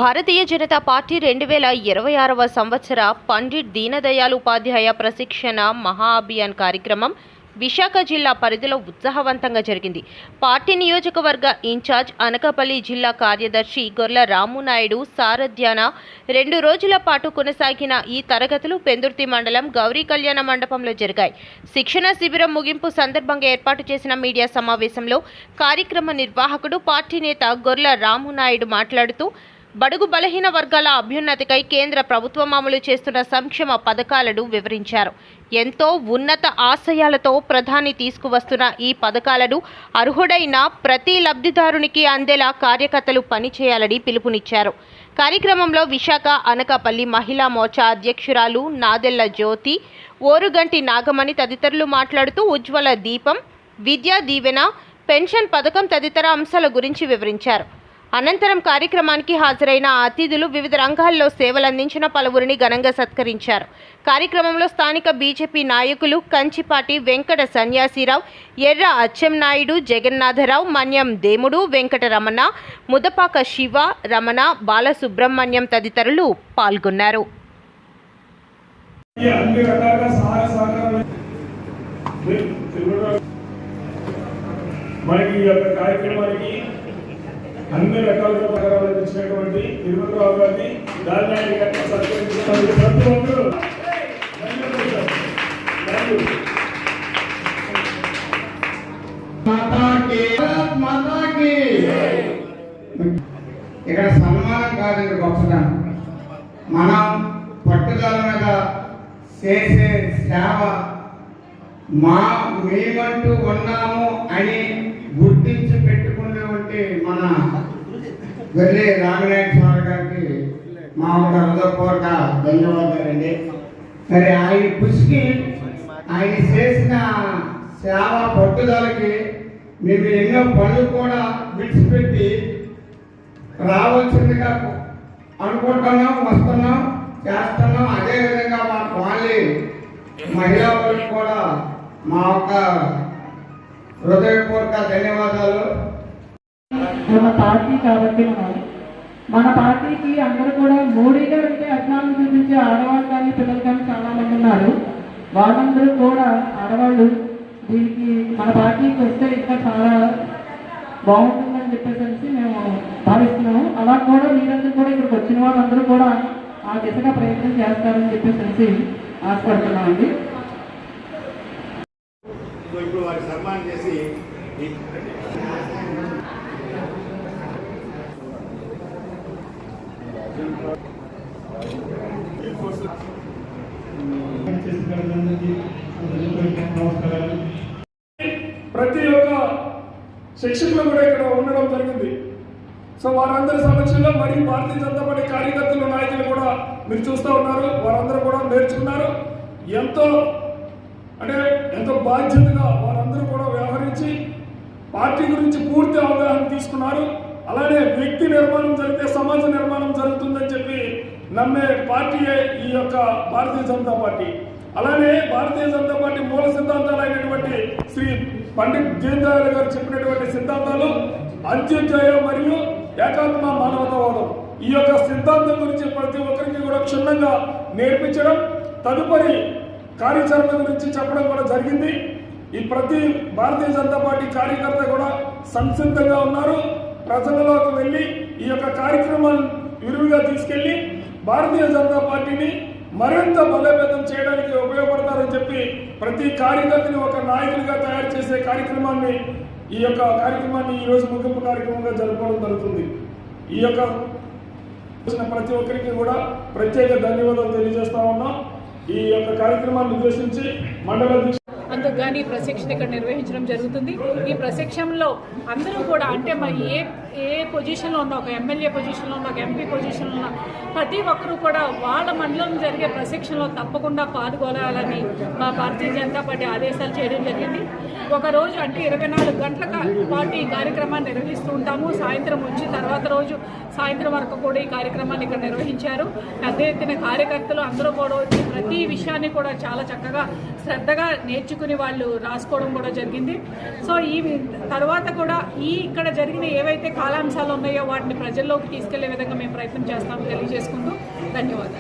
Bharatiya Janata party 2026వ సంవత్సర పండిట్ దీనదయాళ్ ఉపాధ్యాయ ప్రశిక్షణ మహా అభియాన్ కార్యక్రమం విశాఖ జిల్లా పరిధిలో ఉత్సాహవంతంగా జరిగింది. పార్టీ నియోజకవర్గ ఇన్ఛార్జ్ అనకాపల్లి జిల్లా కార్యదర్శి గొర్ల రామునాయుడు సారథ్యాన 2 రోజుల పాటు కొనసాగిన ఈ తరగతులు పెందుర్తి మండలం గౌరీ కళ్యాణ మండపంలో జరిగాయి. శిక్షణ శిబిరం ముగింపు సందర్భంగా ఏర్పాటు చేసిన మీడియా సమావేశంలో కార్యక్రమ నిర్వాహకుడు పార్టీ నేత గొర్ల రామునాయుడు మాట్లాడుతూ బడుగు బలహీన వర్గాల అభ్యున్నతికై కేంద్ర ప్రభుత్వం అమలు చేస్తున్న సంక్షేమ పథకాలను వివరించారు. ఎంతో ఉన్నత ఆశయాలతో ప్రధాని తీసుకువస్తున్న ఈ పథకాలను అర్హుడైన ప్రతి లబ్ధిదారునికి అందేలా కార్యకర్తలు పనిచేయాలని పిలుపునిచ్చారు. కార్యక్రమంలో విశాఖ అనకాపల్లి మహిళా మోర్చా అధ్యక్షురాలు నాదెళ్ల జ్యోతి, ఓరుగంటి నాగమణి తదితరులు మాట్లాడుతూ ఉజ్వల దీపం, విద్యా దీవెన, పెన్షన్ పథకం తదితర అంశాల గురించి వివరించారు. అనంతరం కార్యక్రమానికి హాజరైన అతిథులు వివిధ రంగాల్లో సేవలందించిన పలువురిని ఘనంగా సత్కరించారు. కార్యక్రమంలో స్థానిక బీజేపీ నాయకులు కంచిపాటి వెంకట సన్యాసిరావు, ఎర్ర అచ్చెన్నాయుడు, జగన్నాథరావు, మన్యం దేముడు, వెంకటరమణ, ముదపాక శివ, రమణ, బాలసుబ్రహ్మణ్యం తదితరులు పాల్గొన్నారు. అన్ని రకాలుగా పథకాలు ఇచ్చినటువంటి తిరుమలరావు గారిని దారినాయుడు గారిని సత్కరించినందుకు ప్రతి ఒక్కరూ ఇక్కడ సన్మానం కాదండి గొప్పదనం. మనం పట్టుదల మీద చేసే సేవ మేమంటూ ఉన్నాము అని గుర్తించి పెట్టుకునేటువంటి మన గొర్రె రామనాయుడు స్వామి గారికి మా హృదయపూర్వక ధన్యవాదాలండి. మరి ఆయన కృషికి, ఆయన చేసిన సేవ పట్టుదలకి మేము ఎన్నో పనులు కూడా విడిచిపెట్టి రావాల్సిందిగా అనుకుంటున్నాం, వస్తున్నాం, చేస్తున్నాం. అదేవిధంగా మా కాలనీ మహిళా వాళ్ళకి కూడా మా యొక్క హృదయపూర్వక ధన్యవాదాలు. మన పార్టీ కాబట్టి మన పార్టీకి అందరూ కూడా మోడీ గారు అంటే అభిమానం చూపించే ఆడవాళ్ళు కానీ పిల్లలు కానీ చాలా మంది ఉన్నారు. వాళ్ళందరూ కూడా ఆడవాళ్ళు దీనికి మన పార్టీకి వస్తే ఇంకా చాలా బాగుంటుందని చెప్పేసి మేము భావిస్తున్నాము. అలా కూడా మీరందరూ కూడా ఇక్కడికి వచ్చిన వాళ్ళందరూ కూడా ఆ దిశగా ప్రయత్నం చేస్తారని చెప్పేసి ఆశపడుతున్నామండి. ఇప్పుడు వారికి సన్మానం చేసి ప్రతి ఒక్క శిక్షకులు కూడా ఇక్కడ ఉండడం జరిగింది. సో వారందరి సమక్షంలో మరియు భారతీయ జనతా పార్టీ కార్యకర్తలు, నాయకులు కూడా మీరు చూస్తూ ఉన్నారు. వారందరూ కూడా నేర్చుకున్నారు. ఎంతో బాధ్యతగా వారందరూ కూడా వ్యవహరించి పార్టీ గురించి పూర్తి అవగాహన తీసుకున్నారు. అలానే వ్యక్తి నిర్మాణం జరిగితే సమాజ నిర్మాణం జరుగుతుందని చెప్పి నమ్మే పార్టీయే ఈ యొక్క భారతీయ జనతా పార్టీ. అలానే భారతీయ జనతా పార్టీ మూల సిద్ధాంతాలు అయినటువంటి శ్రీ పండిట్ దీనదయాళ్ గారు చెప్పినటువంటి సిద్ధాంతాలు అంత్యోదయ మరియు ఏకాత్మ మానవతావాదం. ఈ యొక్క సిద్ధాంతం గురించి ప్రతి ఒక్కరికి కూడా క్షుణ్ణంగా నేర్పించడం, తదుపరి కార్యాచరణ గురించి చెప్పడం కూడా జరిగింది. ఈ ప్రతి భారతీయ జనతా పార్టీ కార్యకర్త కూడా సంసిద్ధంగా ఉన్నారు. ప్రజలలోకి వెళ్ళి ఈ యొక్క కార్యక్రమాన్ని విరివిగా తీసుకెళ్లి భారతీయ జనతా పార్టీని మరింత బలోపేతం చేయడానికి ఉపయోగపడతారని చెప్పి ప్రతి కార్యకర్తని ఒక నాయకుడిగా తయారు చేసే కార్యక్రమాన్ని ఈరోజు ముగింపు కార్యక్రమంగా జరుపుకోవడం జరుగుతుంది. ఈ యొక్క ప్రతి ఒక్కరికి కూడా ప్రత్యేక ధన్యవాదాలు తెలియజేస్తా ఉన్నాం. ఈ యొక్క కార్యక్రమాన్ని ఉద్దేశించి మండల అందుకు కానీ ప్రశిక్షణ ఇక్కడ నిర్వహించడం జరుగుతుంది. ఈ ప్రశిక్షణలో అందరూ కూడా అంటే మరి ఏ పొజిషన్లో ఉన్న, ఒక ఎమ్మెల్యే పొజిషన్లో ఉన్న, ఒక ఎంపీ పొజిషన్లో ఉన్న ప్రతి ఒక్కరూ కూడా వాళ్ళ మండలం జరిగే ప్రశిక్షణలో తప్పకుండా పాల్గొనాలని మా భారతీయ జనతా పార్టీ ఆదేశాలు చేయడం జరిగింది. ఒకరోజు అంటే 24 గంటల పాటు ఈ కార్యక్రమాన్ని నిర్వహిస్తూ ఉంటాము. సాయంత్రం వచ్చి తర్వాత రోజు సాయంత్రం వరకు కూడా ఈ కార్యక్రమాన్ని ఇక్కడ నిర్వహించారు. పెద్ద ఎత్తున కార్యకర్తలు అందరూ కూడా వచ్చి ప్రతి విషయాన్ని కూడా చాలా చక్కగా శ్రద్ధగా నేర్చుకుని వాళ్ళు రాసుకోవడం కూడా జరిగింది. సో ఈ తర్వాత కూడా ఇక్కడ జరిగిన ఏవైతే కాలాంశాలు ఉన్నాయో వాటిని ప్రజల్లోకి తీసుకెళ్లే విధంగా మేము ప్రయత్నం చేస్తామని తెలియజేసుకుంటూ ధన్యవాదాలు.